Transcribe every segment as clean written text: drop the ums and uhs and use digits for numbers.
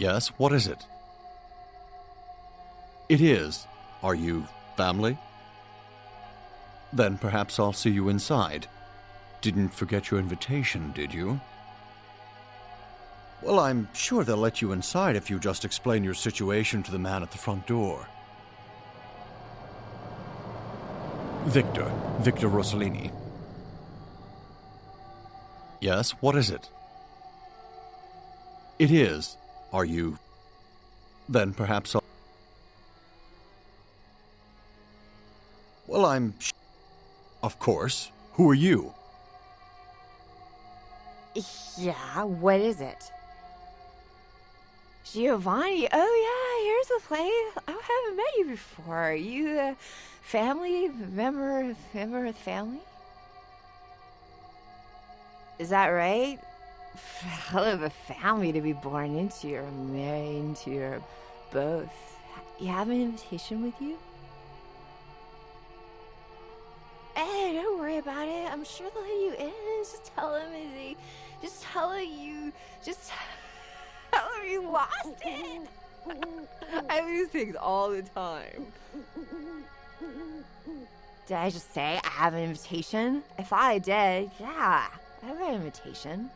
Yes, what is it? It is. Are you family? Then perhaps I'll see you inside. Didn't forget your invitation, did you? Well, I'm sure they'll let you inside if you just explain your situation to the man at the front door. Victor Rossellini. Yes, what is it? It is. Are you... Then perhaps I'll... Well, I'm... Of course. Who are you? Yeah, what is it? Giovanni? Oh yeah, here's the place. I haven't met you before. You, family? Member of the family? Is that right? Hell of a family to be born into or married into or both. You have an invitation with you? Hey, don't worry about it. I'm sure they'll let you in. Just tell them you lost it. I lose things all the time. Did I just say I have an invitation? I thought I did. Yeah, I have an invitation.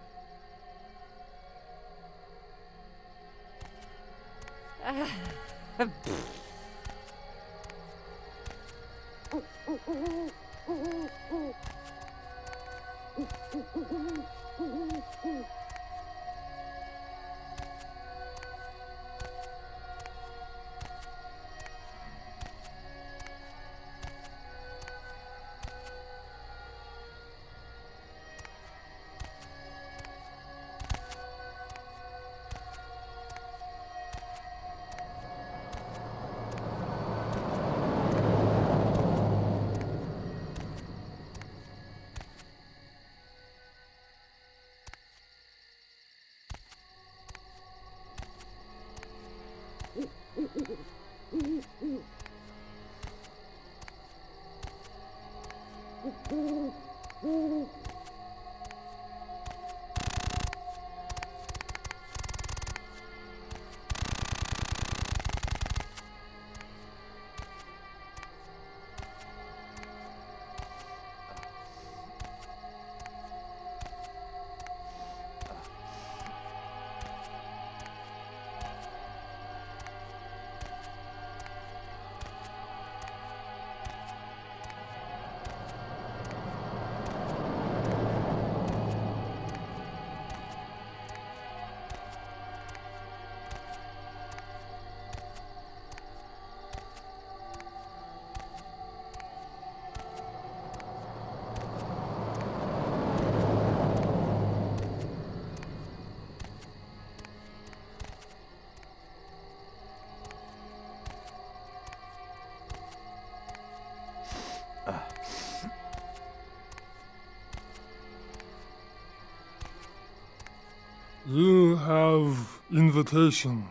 You have invitation.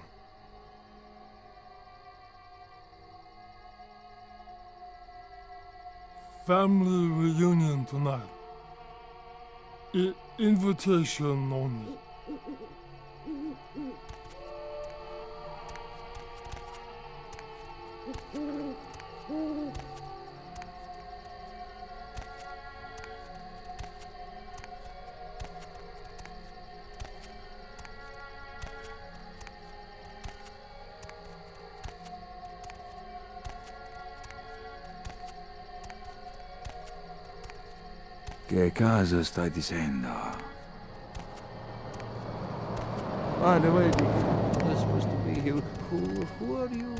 Family reunion tonight. Invitation only. Che cosa stai dicendo? By the way, you're supposed to be here. Who are you?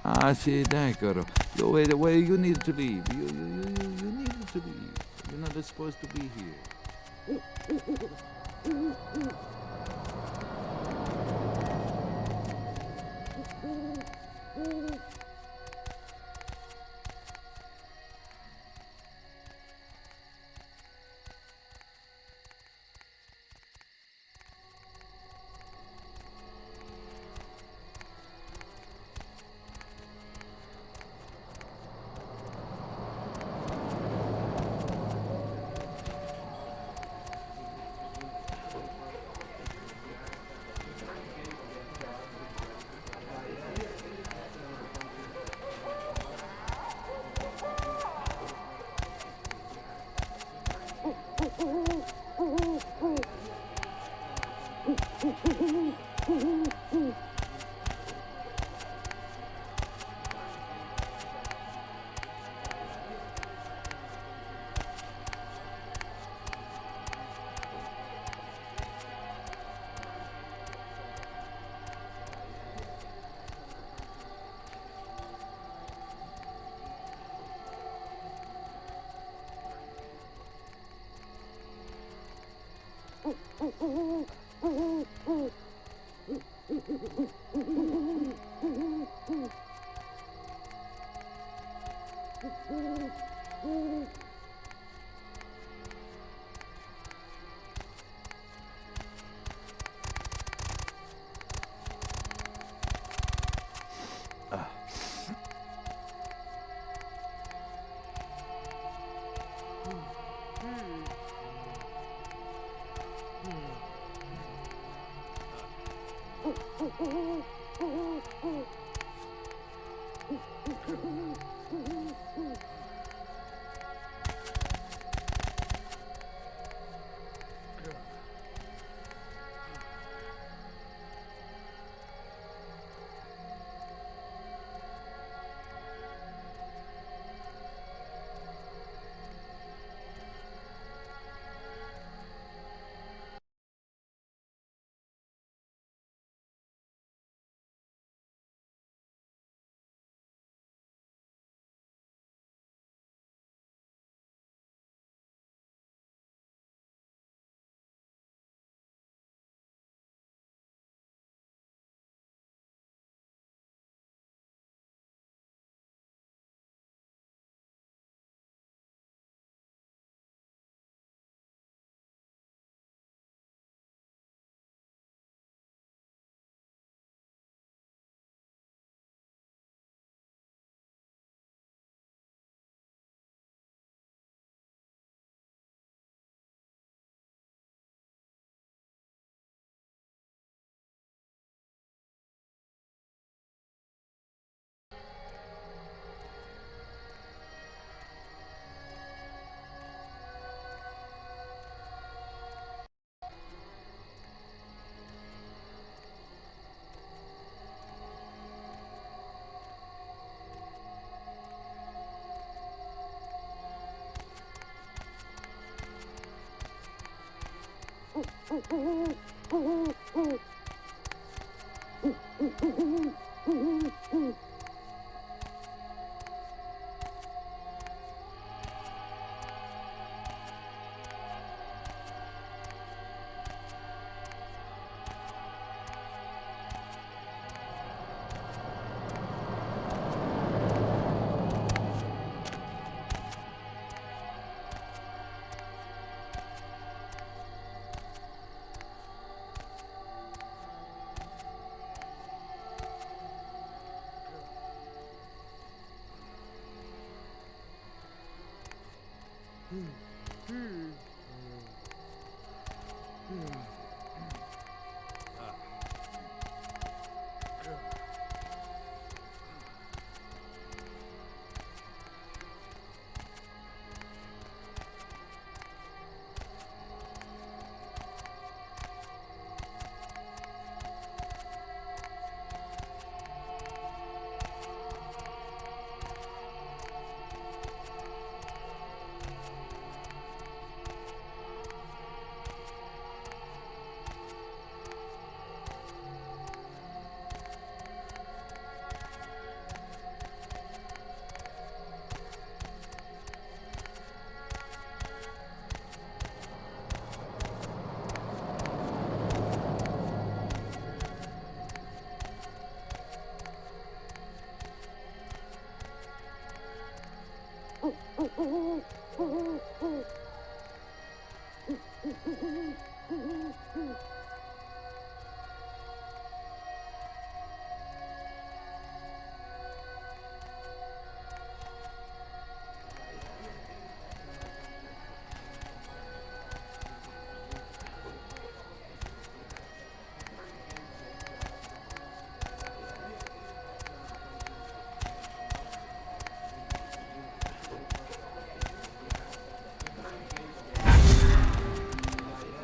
Ah, sì, d'accordo. Wait, you need to leave. You need to leave. You're not supposed to be here.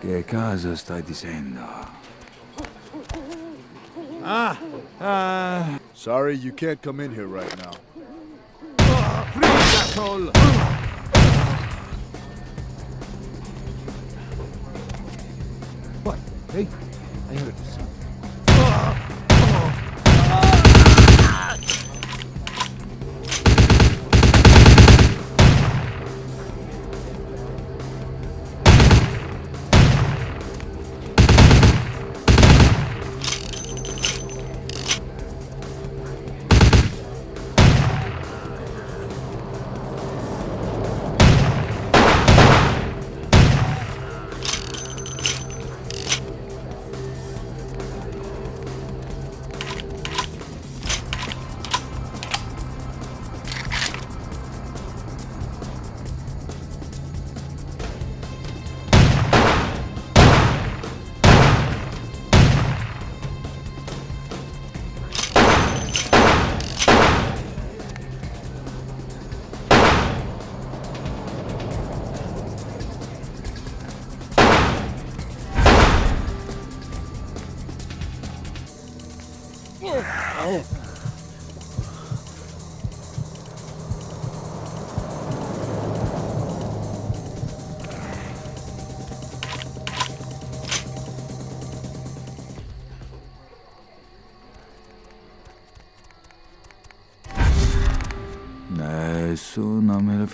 Che cosa stai dicendo? Sorry, you can't come in here right now. Freeze, asshole! What? Hey, I heard something. Nessuno me lo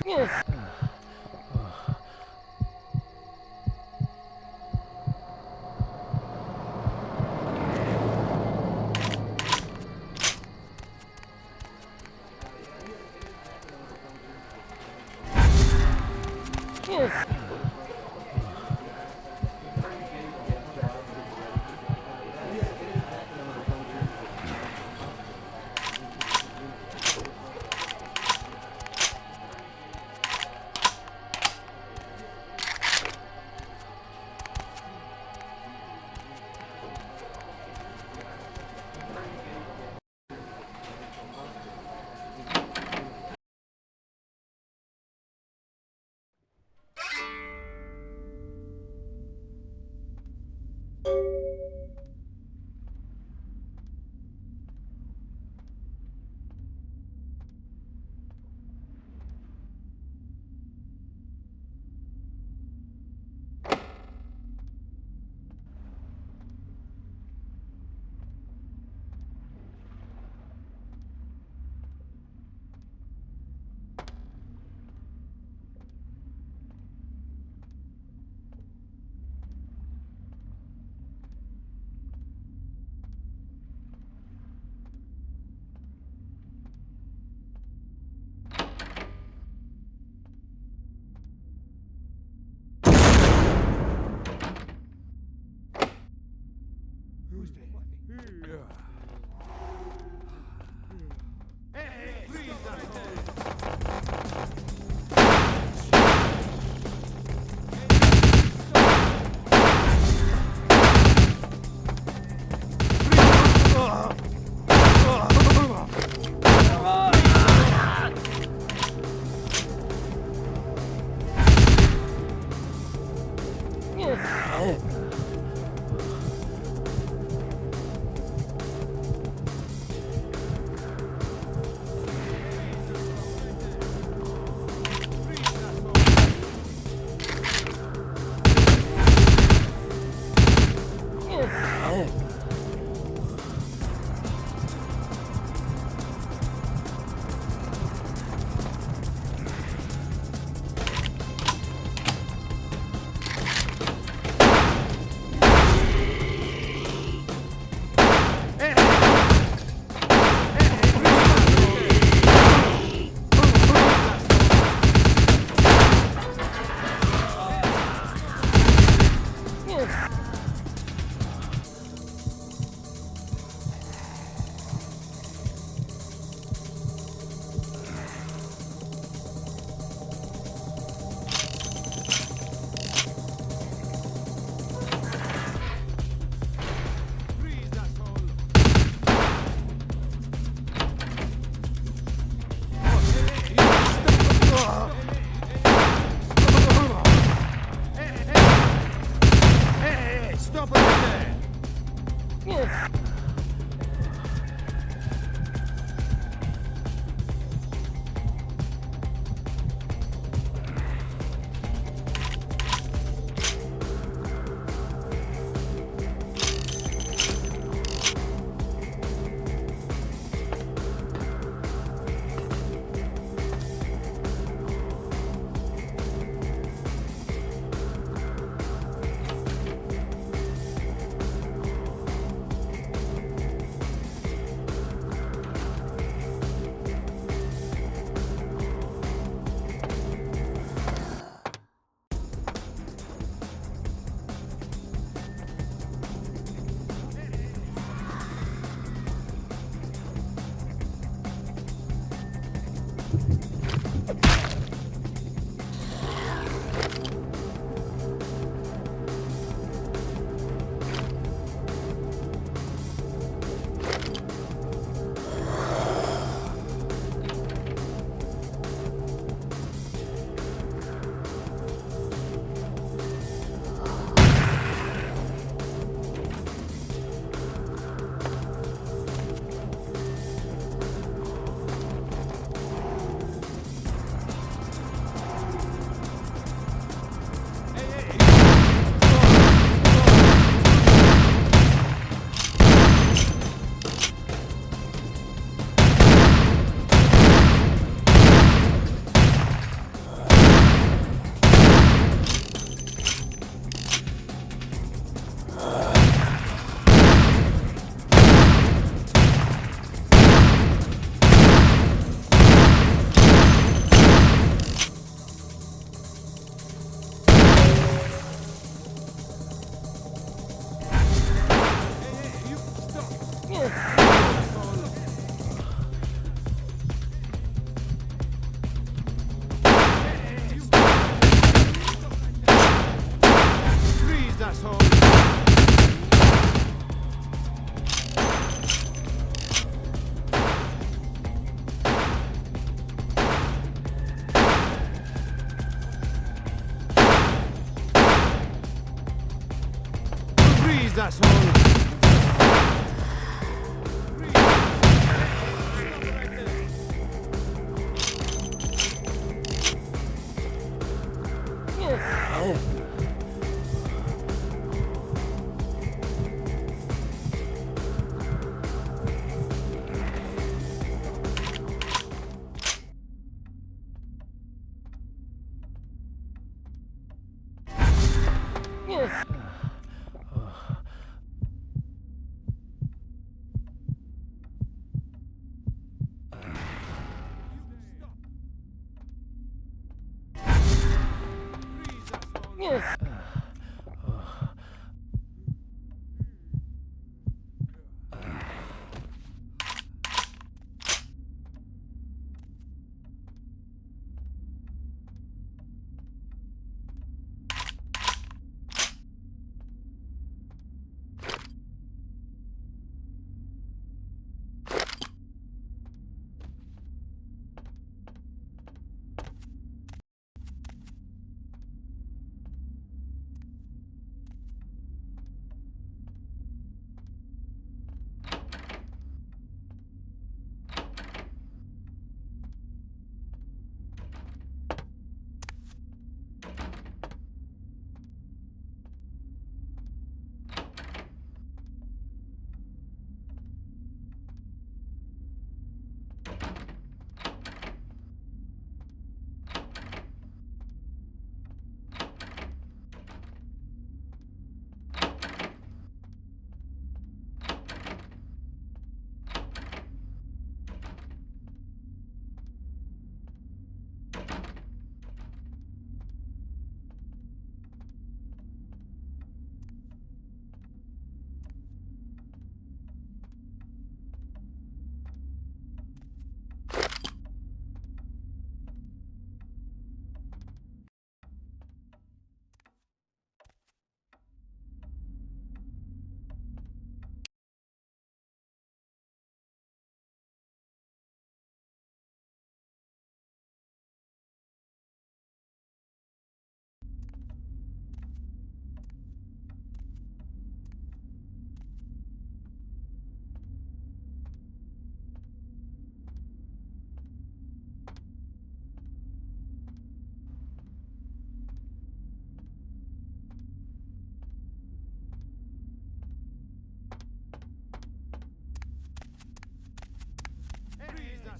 Freeze, asshole!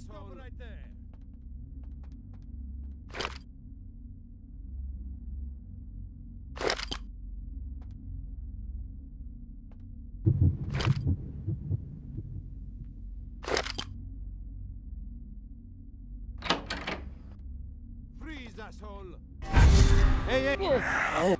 Stop right there. Freeze, asshole. Hey, hey.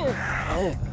Asshole!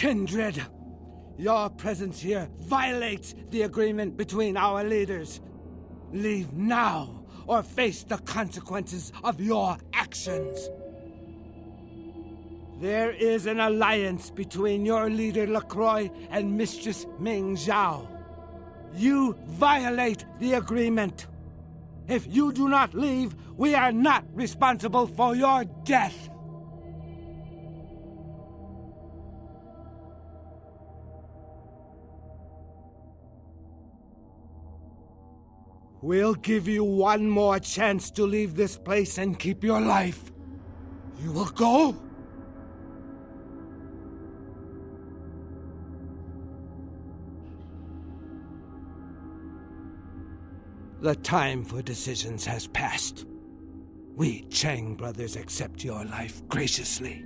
Kindred, your presence here violates the agreement between our leaders. Leave now, or face the consequences of your actions. There is an alliance between your leader LaCroix and Mistress Ming Zhao. You violate the agreement. If you do not leave, we are not responsible for your death. We'll give you one more chance to leave this place and keep your life. You will go? The time for decisions has passed. We Chang brothers accept your life graciously.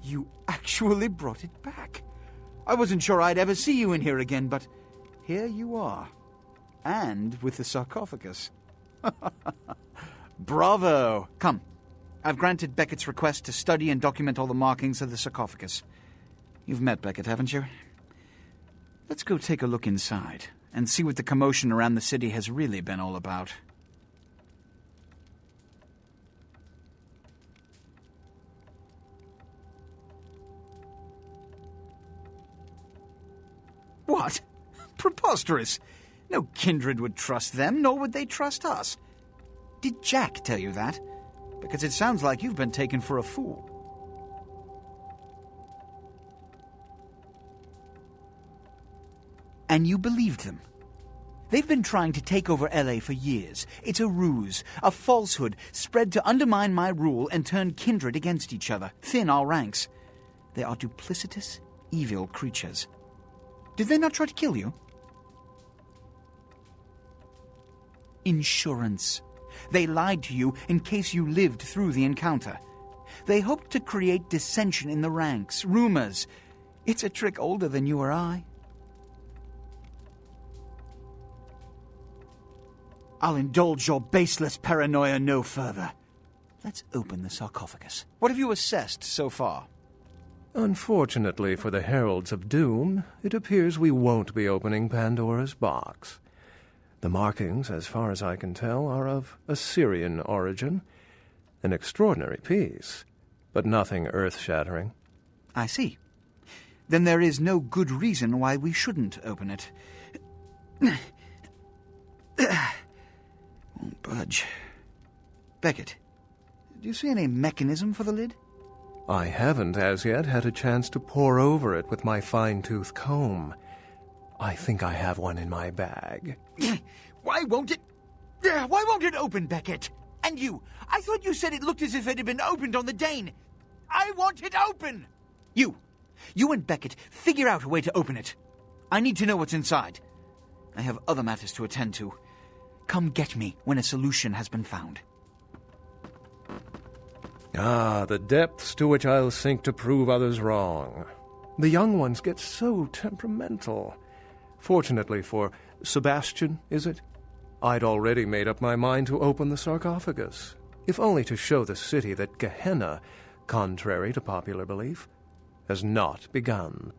You actually brought it back. I wasn't sure I'd ever see you in here again, but here you are. And with the sarcophagus. Bravo! Come. I've granted Beckett's request to study and document all the markings of the sarcophagus. You've met Beckett, haven't you? Let's go take a look inside and see what the commotion around the city has really been all about. What? Preposterous! No kindred would trust them, nor would they trust us. Did Jack tell you that? Because it sounds like you've been taken for a fool. And you believed them. They've been trying to take over LA for years. It's a ruse, a falsehood, spread to undermine my rule and turn kindred against each other, thin our ranks. They are duplicitous, evil creatures. Did they not try to kill you? Insurance. They lied to you in case you lived through the encounter. They hoped to create dissension in the ranks, rumors. It's a trick older than you or I. I'll indulge your baseless paranoia no further. Let's open the sarcophagus. What have you assessed so far? Unfortunately for the Heralds of Doom, it appears we won't be opening Pandora's box. The markings, as far as I can tell, are of Assyrian origin. An extraordinary piece, but nothing earth-shattering. I see. Then there is no good reason why we shouldn't open it. Won't budge. Beckett, do you see any mechanism for the lid? I haven't as yet had a chance to pore over it with my fine-tooth comb. I think I have one in my bag. Why won't it open, Beckett? And you, I thought you said it looked as if it had been opened on the Dane. I want it open! You and Beckett, figure out a way to open it. I need to know what's inside. I have other matters to attend to. Come get me when a solution has been found. Ah, the depths to which I'll sink to prove others wrong. The young ones get so temperamental. Fortunately for Sebastian, is it? I'd already made up my mind to open the sarcophagus, if only to show the city that Gehenna, contrary to popular belief, has not begun.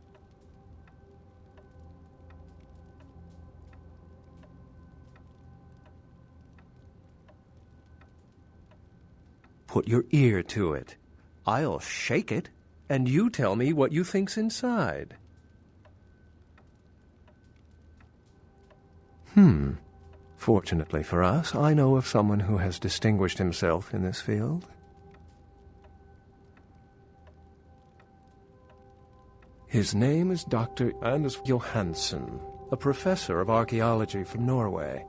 Put your ear to it. I'll shake it, and you tell me what you think's inside. Fortunately for us, I know of someone who has distinguished himself in this field. His name is Dr. Anders Johansson, a professor of archaeology from Norway.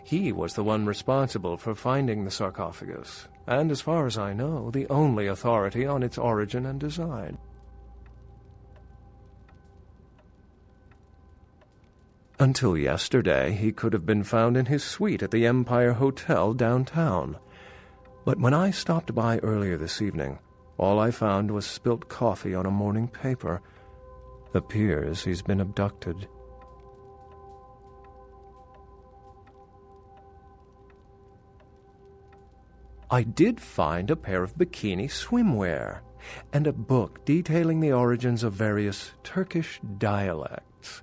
He was the one responsible for finding the sarcophagus, and as far as I know, the only authority on its origin and design. Until yesterday, he could have been found in his suite at the Empire Hotel downtown. But when I stopped by earlier this evening, all I found was spilt coffee on a morning paper. Appears he's been abducted. I did find a pair of bikini swimwear and a book detailing the origins of various Turkish dialects.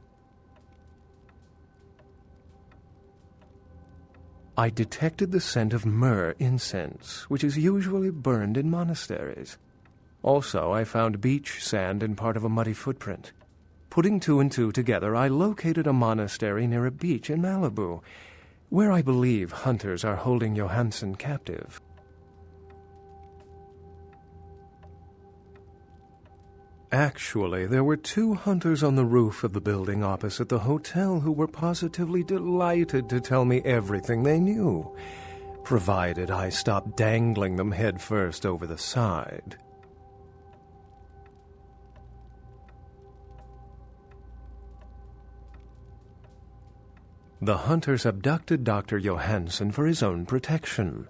I detected the scent of myrrh incense, which is usually burned in monasteries. Also, I found beach sand in part of a muddy footprint. Putting two and two together, I located a monastery near a beach in Malibu, where I believe hunters are holding Johansson captive. Actually, there were 2 hunters on the roof of the building opposite the hotel who were positively delighted to tell me everything they knew, provided I stopped dangling them headfirst over the side. The hunters abducted Dr. Johansson for his own protection,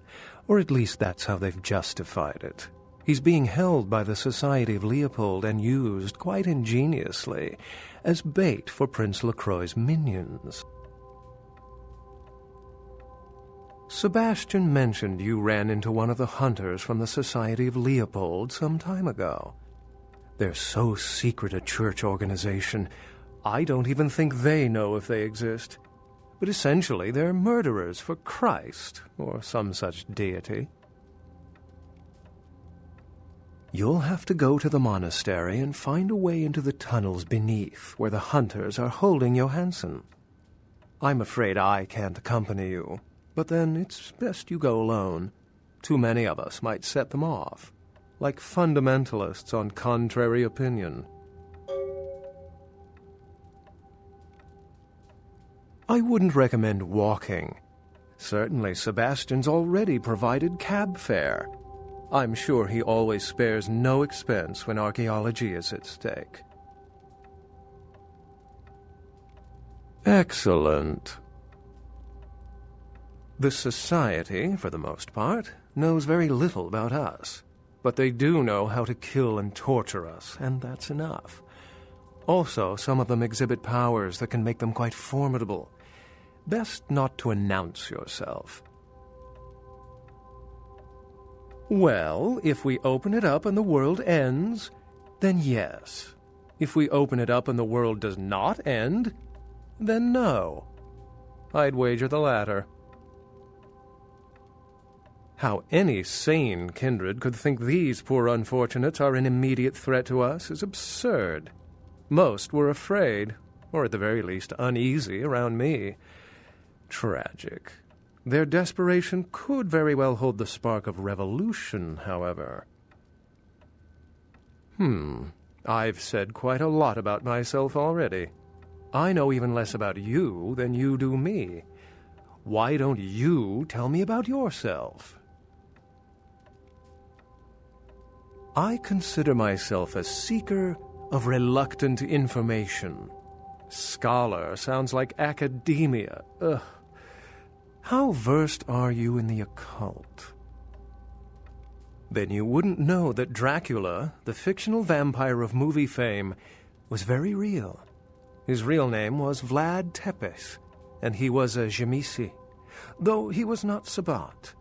or at least that's how they've justified it. He's being held by the Society of Leopold and used, quite ingeniously, as bait for Prince Lacroix's minions. Sebastian mentioned you ran into one of the hunters from the Society of Leopold some time ago. They're so secret a church organization, I don't even think they know if they exist. But essentially they're murderers for Christ, or some such deity. You'll have to go to the monastery and find a way into the tunnels beneath, where the hunters are holding Johansson. I'm afraid I can't accompany you, but then it's best you go alone. Too many of us might set them off, like fundamentalists on contrary opinion. I wouldn't recommend walking. Certainly Sebastian's already provided cab fare. I'm sure he always spares no expense when archaeology is at stake. Excellent. The Society, for the most part, knows very little about us, but they do know how to kill and torture us, and that's enough. Also, some of them exhibit powers that can make them quite formidable. Best not to announce yourself. Well, if we open it up and the world ends, then yes. If we open it up and the world does not end, then no. I'd wager the latter. How any sane kindred could think these poor unfortunates are an immediate threat to us is absurd. Most were afraid, or at the very least uneasy, around me. Tragic. Their desperation could very well hold the spark of revolution, however. I've said quite a lot about myself already. I know even less about you than you do me. Why don't you tell me about yourself? I consider myself a seeker of reluctant information. Scholar sounds like academia. Ugh. How versed are you in the occult? Then you wouldn't know that Dracula, the fictional vampire of movie fame, was very real. His real name was Vlad Tepes, and he was a Jamisi, though he was not Sabbat.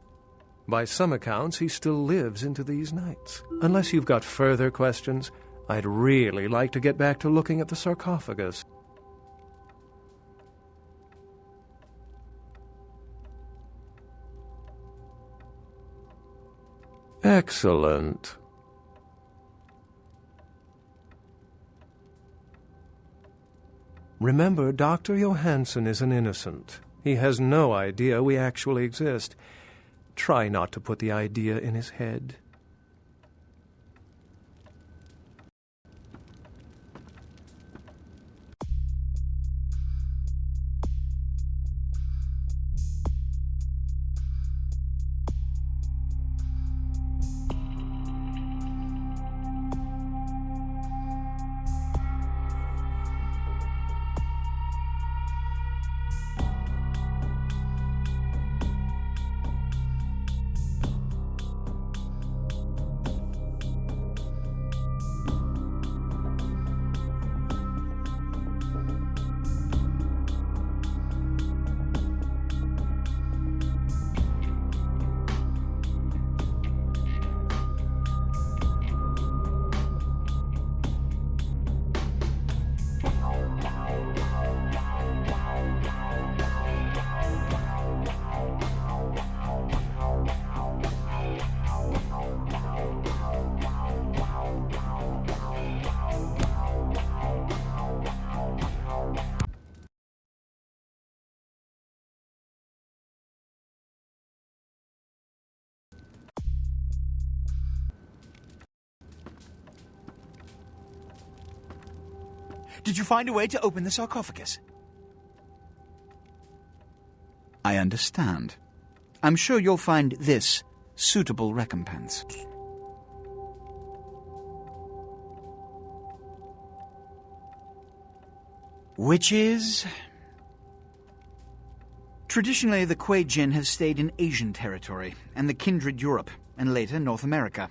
By some accounts, he still lives into these nights. Unless you've got further questions, I'd really like to get back to looking at the sarcophagus. Excellent. Remember, Dr. Johansson is an innocent. He has no idea we actually exist. Try not to put the idea in his head. Did you find a way to open the sarcophagus? I understand. I'm sure you'll find this suitable recompense. Which is... Traditionally, the Kuei Jin have stayed in Asian territory and the kindred Europe, and later North America.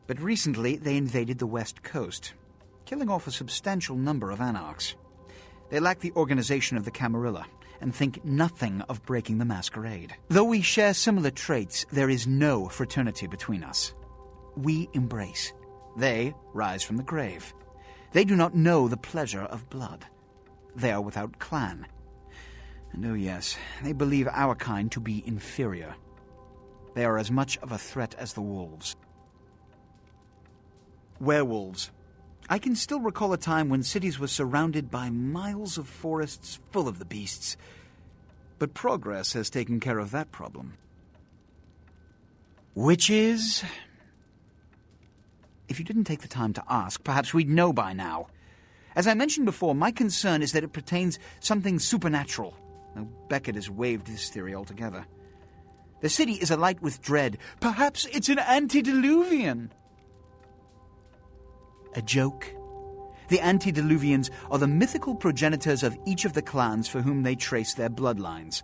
But recently, they invaded the West Coast, killing off a substantial number of anarchs. They lack the organization of the Camarilla, and think nothing of breaking the Masquerade. Though we share similar traits, there is no fraternity between us. We embrace. They rise from the grave. They do not know the pleasure of blood. They are without clan. And oh yes, they believe our kind to be inferior. They are as much of a threat as the wolves. Werewolves. I can still recall a time when cities were surrounded by miles of forests full of the beasts. But progress has taken care of that problem. Which is... If you didn't take the time to ask, perhaps we'd know by now. As I mentioned before, my concern is that it pertains something supernatural, though Beckett has waived this theory altogether. The city is alight with dread. Perhaps it's an antediluvian. A joke? The antediluvians are the mythical progenitors of each of the clans for whom they trace their bloodlines,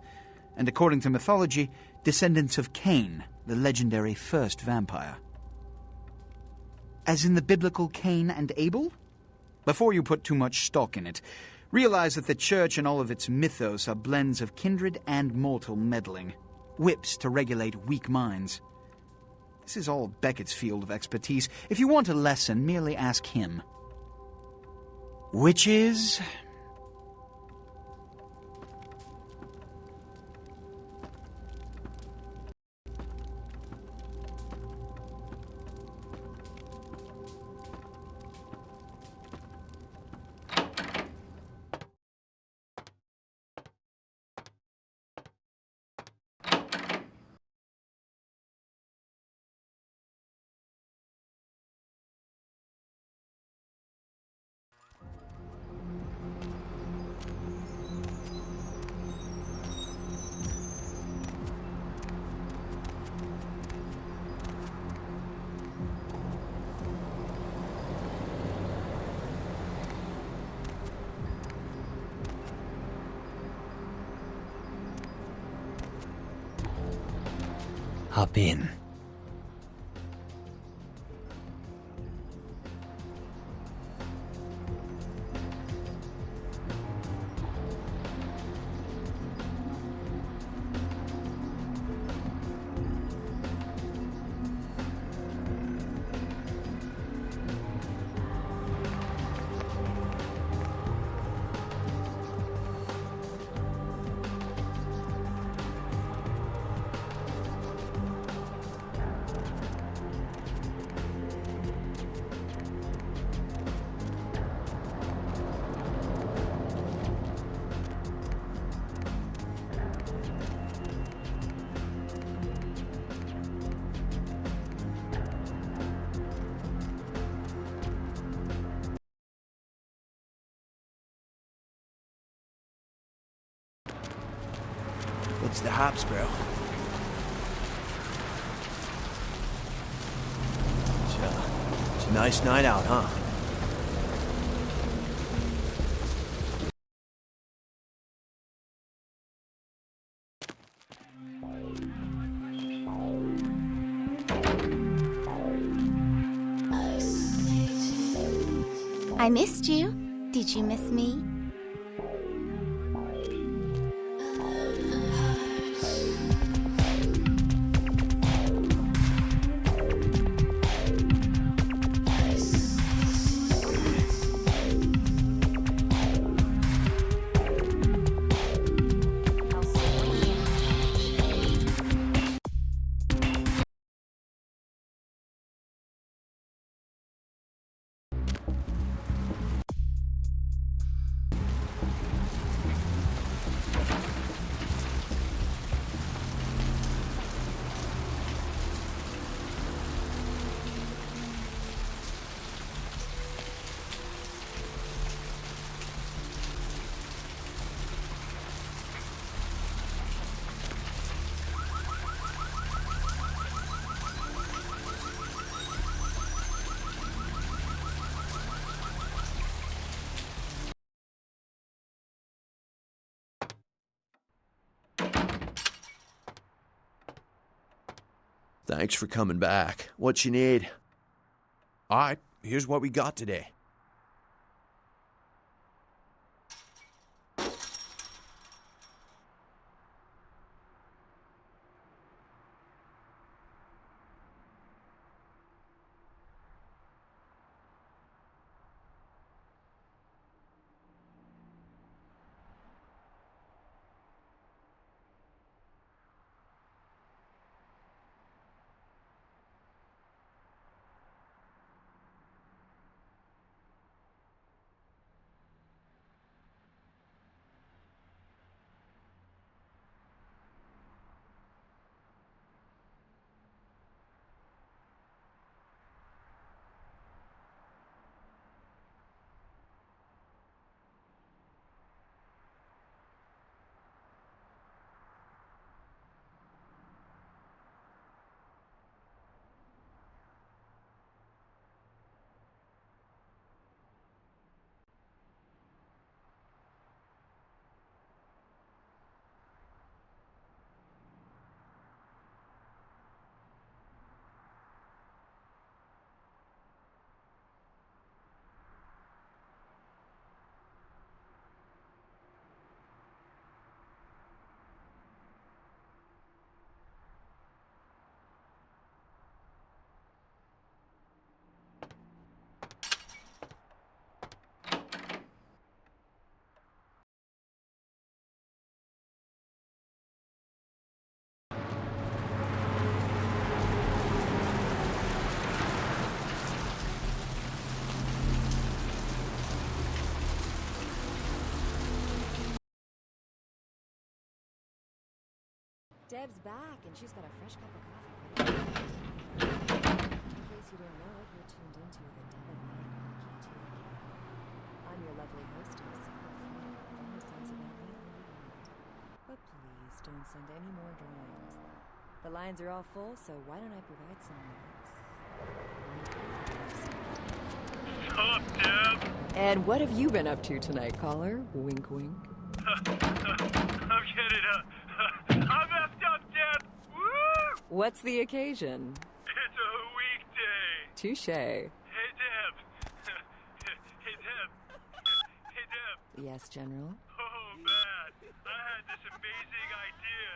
and according to mythology, descendants of Cain, the legendary first vampire. As in the biblical Cain and Abel? Before you put too much stock in it, realize that the Church and all of its mythos are blends of kindred and mortal meddling, whips to regulate weak minds. This is all Beckett's field of expertise. If you want a lesson, merely ask him. Which is... Hop in. What's the hops, bro? It's a nice night out, huh? I missed you. Did you miss me? Thanks for coming back. What you need? Alright, here's what we got today. Deb's back, and she's got a fresh cup of coffee ready. In case you didn't know it, you're tuned into the Deb of Night on KTLK. I'm your lovely hostess. Fantasize about me all you want. But please don't send any more drawings. The lines are all full, so why don't I provide some lyrics? Sup, Deb? And what have you been up to tonight, caller? Wink, wink. I'm getting I'm effed up, Deb! Woo! What's the occasion? It's a weekday. Touche. Hey, Deb. Hey, Deb. Hey, Deb. Yes, General? Oh, man. I had this amazing idea.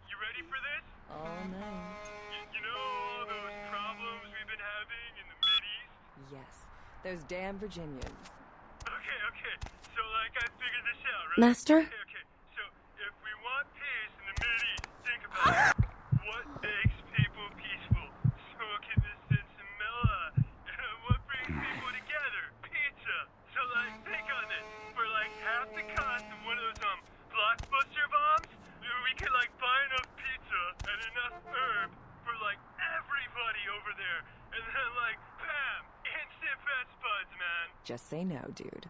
You ready for this? All night. You know all those problems we've been having in the Mideast? Yes. Those damn Virginians. Okay. So, I figured this out, right? Master? Okay. So, if we want peace in the Mideast, think about it. What makes people peaceful? Smoking this sensimilla. What brings people together? Pizza. So, think on this. For, half the cost of one of those, blockbuster bombs, we could, buy enough pizza and enough herb for, everybody over there. And then, bam! Instant best buds, man. Just say no, dude.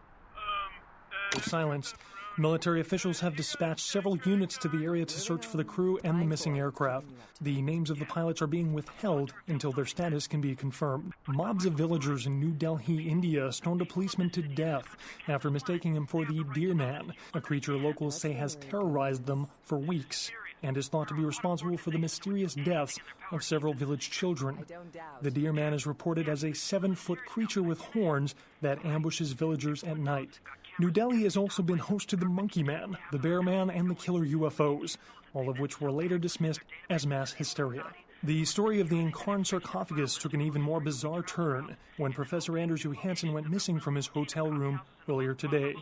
Silence. Military officials have dispatched several units to the area to search for the crew and the missing aircraft. The names of the pilots are being withheld until their status can be confirmed. Mobs of villagers in New Delhi, India, stoned a policeman to death after mistaking him for the Deer Man, a creature locals say has terrorized them for weeks and is thought to be responsible for the mysterious deaths of several village children. The Deer Man is reported as a 7-foot creature with horns that ambushes villagers at night. New Delhi has also been host to the Monkey Man, the Bear Man, and the Killer UFOs, all of which were later dismissed as mass hysteria. The story of the Incarn sarcophagus took an even more bizarre turn when Professor Anders Johansson went missing from his hotel room earlier today.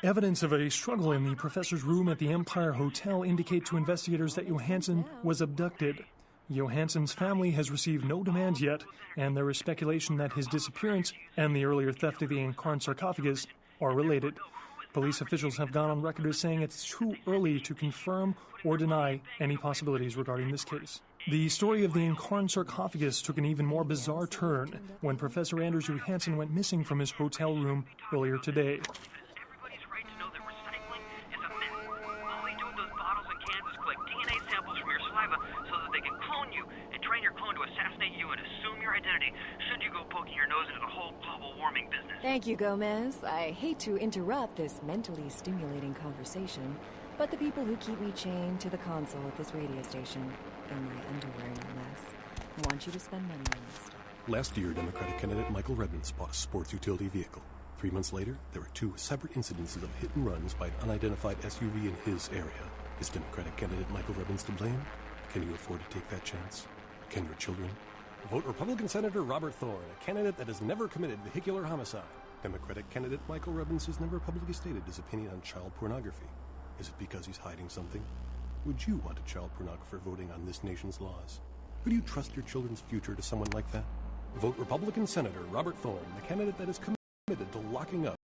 Evidence of a struggle in the professor's room at the Empire Hotel indicate to investigators that Johansson was abducted. Johansson's family has received no demands yet, and there is speculation that his disappearance and the earlier theft of the Incarn sarcophagus are related. Police officials have gone on record as saying it's too early to confirm or deny any possibilities regarding this case. The story of the Incarn sarcophagus took an even more bizarre turn when Professor Anders Johansson went missing from his hotel room earlier today. Everybody's right to know that recycling is a myth. All they do with those bottles and cans is collect DNA samples from your saliva so that they can clone you and train your clone to assassinate you and assume your identity should you go poking your nose into the whole global warming business. Thank you, Gomez. I hate to interrupt this mentally stimulating conversation, but the people who keep me chained to the console at this radio station, in my underwear no less, Want you to spend money on this stuff. Last year, Democratic candidate Michael Redmond bought a sports utility vehicle. 3 months later, there were 2 separate incidences of hit and runs by an unidentified SUV in his area. Is Democratic candidate Michael Redmond to blame? Can you afford to take that chance? Can your children? Vote Republican Senator Robert Thorne, a candidate that has never committed vehicular homicide. Democratic candidate Michael Redmond has never publicly stated his opinion on child pornography. Is it because he's hiding something? Would you want a child pornographer voting on this nation's laws? Would you trust your children's future to someone like that? Vote Republican Senator Robert Thorne, the candidate that is committed to locking up